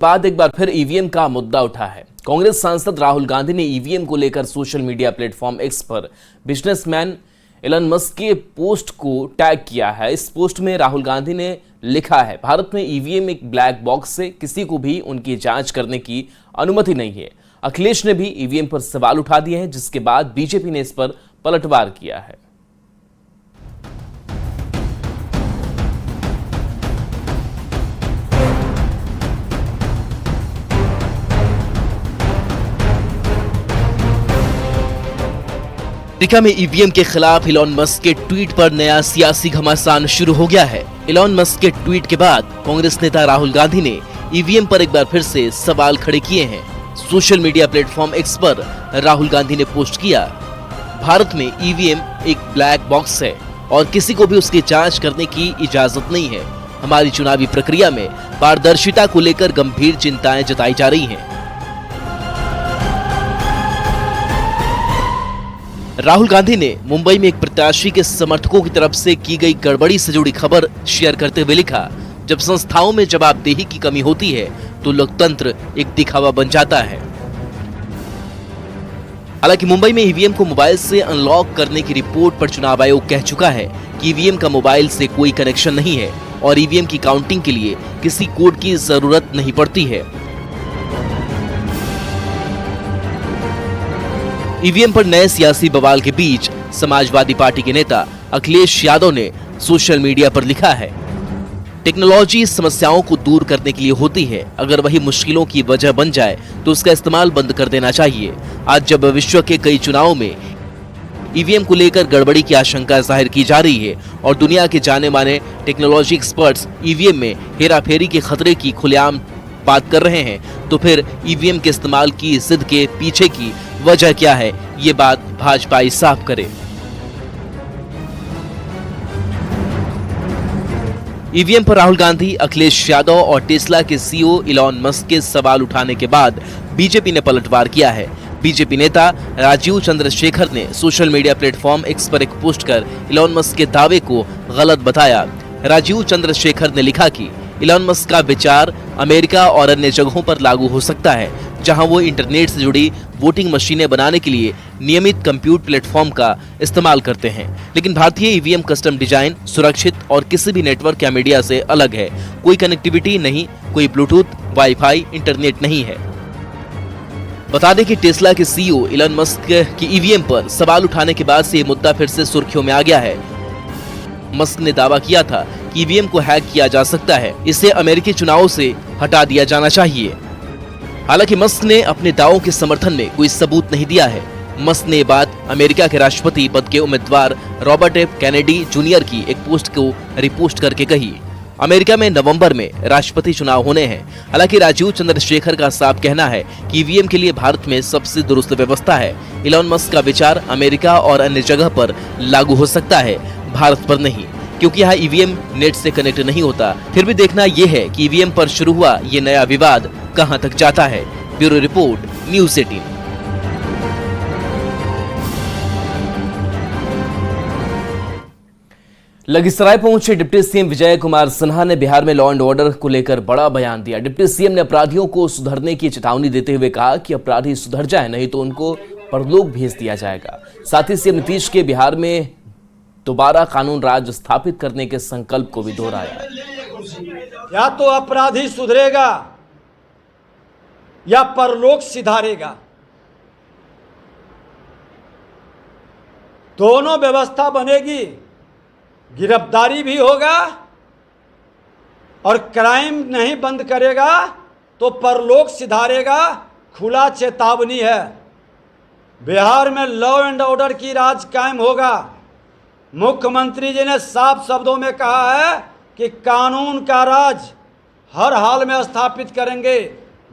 बाद एक बार फिर ईवीएम का मुद्दा उठा है। कांग्रेस सांसद राहुल गांधी ने ईवीएम को लेकर सोशल मीडिया प्लेटफॉर्म एक्स पर बिजनेसमैन एलन मस्क के पोस्ट को टैग किया है। इस पोस्ट में राहुल गांधी ने लिखा है, भारत में ईवीएम एक ब्लैक बॉक्स है, किसी को भी उनकी जांच करने की अनुमति नहीं है। अखिलेश ने भी ईवीएम पर सवाल उठा दिए हैं, जिसके बाद बीजेपी ने इस पर पलटवार किया है। अमेरिका में ईवीएम के खिलाफ इलॉन मस्क के ट्वीट पर नया सियासी घमासान शुरू हो गया है। इलॉन मस्क के ट्वीट के बाद कांग्रेस नेता राहुल गांधी ने ईवीएम पर एक बार फिर से सवाल खड़े किए हैं। सोशल मीडिया प्लेटफॉर्म एक्स पर राहुल गांधी ने पोस्ट किया, भारत में ईवीएम एक ब्लैक बॉक्स है और किसी को भी उसकी जांच करने की इजाजत नहीं है। हमारी चुनावी प्रक्रिया में पारदर्शिता को लेकर गंभीर चिंताएं जताई जा रही हैं। राहुल गांधी ने मुंबई में एक प्रत्याशी के समर्थकों की तरफ से की गई गड़बड़ी से जुड़ी खबर शेयर करते हुए लिखा, जब संस्थाओं में जवाबदेही की कमी होती है तो लोकतंत्र एक दिखावा बन जाता है। हालांकि मुंबई में ईवीएम को मोबाइल से अनलॉक करने की रिपोर्ट पर चुनाव आयोग कह चुका है कि ईवीएम का मोबाइल से कोई कनेक्शन नहीं है और ईवीएम की काउंटिंग के लिए किसी कोड की जरूरत नहीं पड़ती है। ईवीएम पर नए सियासी बवाल के बीच समाजवादी पार्टी के नेता अखिलेश यादव ने सोशल मीडिया पर लिखा है, टेक्नोलॉजी समस्याओं को दूर करने के लिए होती है, अगर वही मुश्किलों की वजह बन जाए तो उसका इस्तेमाल बंद कर देना चाहिए। आज जब विश्व के कई चुनावों में ईवीएम को लेकर गड़बड़ी की आशंका जाहिर की जा रही है और दुनिया के जाने माने टेक्नोलॉजी एक्सपर्ट्स ईवीएम में हेराफेरी के खतरे की खुलेआम बात कर रहे हैं, तो फिर ईवीएम के इस्तेमाल की जिद के पीछे की वजह क्या है, ये बात भाजपा ही साफ करे। ईवीएम पर राहुल गांधी, अखिलेश यादव और टेस्ला के सीईओ इलॉन मस्क के सवाल उठाने के बाद बीजेपी ने पलटवार किया है। बीजेपी नेता राजीव चंद्रशेखर ने सोशल मीडिया प्लेटफॉर्म एक्स पर एक पोस्ट कर इलॉन मस्क के दावे को गलत बताया। राजीव चंद्रशेखर ने लिखा कि इलॉन मस्क का विचार अमेरिका और अन्य जगहों पर लागू हो सकता है, जहां वो इंटरनेट से जुड़ी वोटिंग मशीनें बनाने के लिए नियमित कंप्यूटर प्लेटफॉर्म का इस्तेमाल करते हैं, लेकिन भारतीय ईवीएम कस्टम डिजाइन, सुरक्षित और किसी भी नेटवर्क या मीडिया से अलग है। कोई कनेक्टिविटी नहीं, कोई ब्लूटूथ, वाईफाई, इंटरनेट नहीं है। बता दें कि टेस्ला के सीईओ इलॉन मस्क की ईवीएम पर सवाल उठाने के बाद से ये मुद्दा फिर से सुर्खियों में आ गया है। मस्क ने दावा किया था कि ईवीएम को हैक किया जा सकता है, इसे अमेरिकी चुनावों से हटा दिया जाना चाहिए। हालांकि मस्क ने अपने दावों के समर्थन में कोई सबूत नहीं दिया है। मस्क ने बात अमेरिका के राष्ट्रपति पद के उम्मीदवार रॉबर्ट एफ कैनेडी जूनियर की एक पोस्ट को रिपोस्ट करके कही। अमेरिका में नवंबर में राष्ट्रपति चुनाव होने हैं। हालांकि राजीव चंद्रशेखर का साफ कहना है कि ईवीएम के लिए भारत में सबसे दुरुस्त व्यवस्था है। इलॉन मस्क का विचार अमेरिका और अन्य जगह पर लागू हो सकता है, भारत पर नहीं, क्योंकि यहाँ ईवीएम नेट से कनेक्ट नहीं होता। फिर भी देखना यह है कि ईवीएम पर शुरू हुआ ये नया विवाद कहां तक जाता है। Bureau report, news 18। लखीसराय पहुंचे डिप्टी सीएम विजय कुमार सिन्हा ने बिहार में लॉ एंड ऑर्डर को लेकर बड़ा बयान दिया। डिप्टी सीएम ने अपराधियों को सुधरने की चेतावनी देते हुए कहा कि अपराधी सुधर जाए, नहीं तो उनको परलोक भेज दिया जाएगा। साथ ही सीएम नीतीश के बिहार में दोबारा कानून राज स्थापित करने के संकल्प को भी दोहराया। या तो अपराधी सुधरेगा या परलोक सिधारेगा, दोनों व्यवस्था बनेगी। गिरफ्तारी भी होगा और क्राइम नहीं बंद करेगा तो परलोक सिधारेगा। खुला चेतावनी है, बिहार में लॉ एंड ऑर्डर की राज कायम होगा। मुख्यमंत्री जी ने साफ शब्दों में कहा है कि कानून का राज हर हाल में स्थापित करेंगे।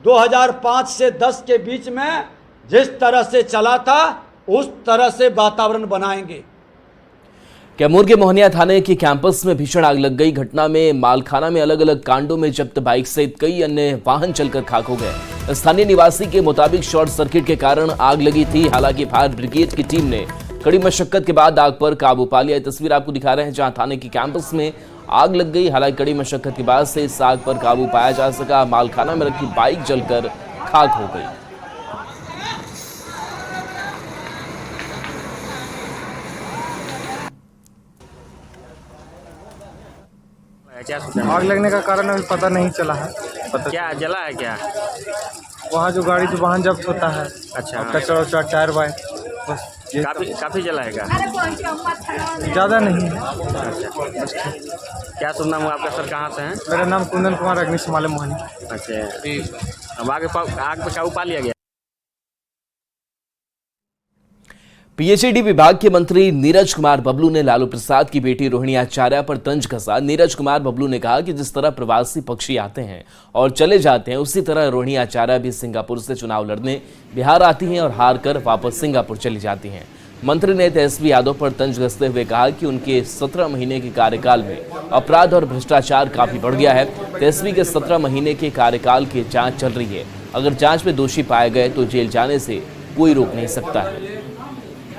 2005 से 10 के बीच में जिस तरह से चला था उस तरह से वातावरण बनाएंगे। कैमूर के मोहनिया थाने के कैंपस में भीषण आग लग गई। घटना में मालखाना में अलग अलग कांडों में जब्त बाइक सहित कई अन्य वाहन चलकर खाक हो गए। स्थानीय निवासी के मुताबिक शॉर्ट सर्किट के कारण आग लगी थी। हालांकि फायर ब्रिगेड की टीम ने कड़ी मशक्कत के बाद आग पर काबू पा लिया। तस्वीर आपको दिखा रहे हैं जहां थाने के कैंपस में आग लग गई। हालांकि कड़ी मशक्कत के बाद से इस आग पर काबू पाया जा सका। मालखाना में रखी बाइक जलकर खाक हो गई। आग लगने का कारण अभी पता नहीं चला है। क्या जला है क्या? वहाँ जो गाड़ी जो वाहन जब्त होता है, अच्छा, कचरा उचरा टायर वायर, बस ये काफी जलाएगा। ज़्यादा नहीं है। अच्छा, क्या सुनना हुआ आपका? सर कहाँ से हैं? मेरा नाम कुंदन कुमार अग्निशमाल मोहनी। अच्छा, अब आग पे काबू पा लिया गया। पीएचईडी विभाग के मंत्री नीरज कुमार बबलू ने लालू प्रसाद की बेटी रोहिणी आचार्य पर तंज कसा। नीरज कुमार बबलू ने कहा कि जिस तरह प्रवासी पक्षी आते हैं और चले जाते हैं, उसी तरह रोहिणी आचार्य भी सिंगापुर से चुनाव लड़ने बिहार आती हैं और हार कर वापस सिंगापुर चली जाती हैं। मंत्री ने तेजस्वी यादव पर तंज कसते हुए कहा कि उनके 17 महीने के कार्यकाल में अपराध और भ्रष्टाचार काफी बढ़ गया है। तेजस्वी के 17 महीने के कार्यकाल की जांच चल रही है। अगर जांच में दोषी पाए गए तो जेल जाने से कोई रोक नहीं सकता है।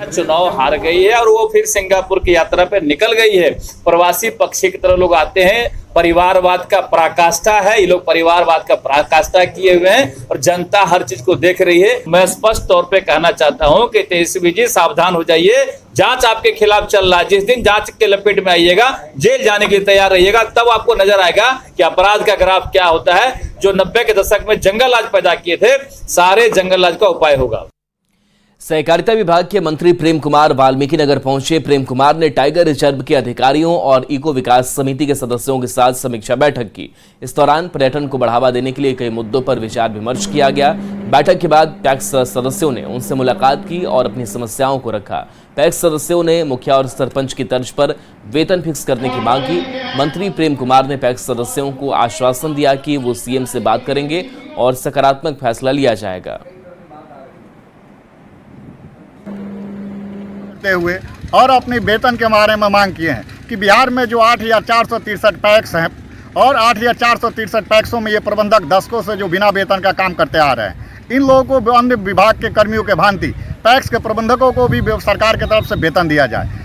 चुनाव हार गई है और वो फिर सिंगापुर की यात्रा पे निकल गई है। प्रवासी पक्षी की तरह लोग आते हैं। परिवारवाद का पराकाष्ठा है, ये लोग परिवारवाद का पराकाष्ठा किए हुए हैं और जनता हर चीज को देख रही है। मैं स्पष्ट तौर पे कहना चाहता हूं कि तेजस्वी जी सावधान हो जाइए। जांच आपके खिलाफ चल रहा है। जिस दिन जांच के लपेट में आइएगा, जेल जाने के लिए तैयार रहिएगा, तब आपको नजर आएगा कि अपराध का ग्राफ क्या होता है। जो 90 के दशक में जंगल राज पैदा किए थे, सारे जंगल राज का उपाय होगा। सहकारिता विभाग के मंत्री प्रेम कुमार वाल्मीकि नगर पहुंचे। प्रेम कुमार ने टाइगर रिजर्व के अधिकारियों और इको विकास समिति के सदस्यों के साथ समीक्षा बैठक की। इस दौरान पर्यटन को बढ़ावा देने के लिए कई मुद्दों पर विचार विमर्श किया गया। बैठक के बाद पैक्स सदस्यों ने उनसे मुलाकात की और अपनी समस्याओं को रखा। पैक्स सदस्यों ने मुखिया और सरपंच की तर्ज पर वेतन फिक्स करने की मांग की। मंत्री प्रेम कुमार ने पैक्स सदस्यों को आश्वासन दिया कि वो सीएम से बात करेंगे और सकारात्मक फैसला लिया जाएगा। हुए और अपनी वेतन के बारे में मांग किए हैं कि बिहार में जो 8,463 पैक्स हैं और 8,463 पैक्सों में ये प्रबंधक दशकों से जो बिना वेतन का काम करते आ रहे हैं, इन लोगों को अन्य विभाग के कर्मियों के भांति पैक्स के प्रबंधकों को भी सरकार की तरफ से वेतन दिया जाए।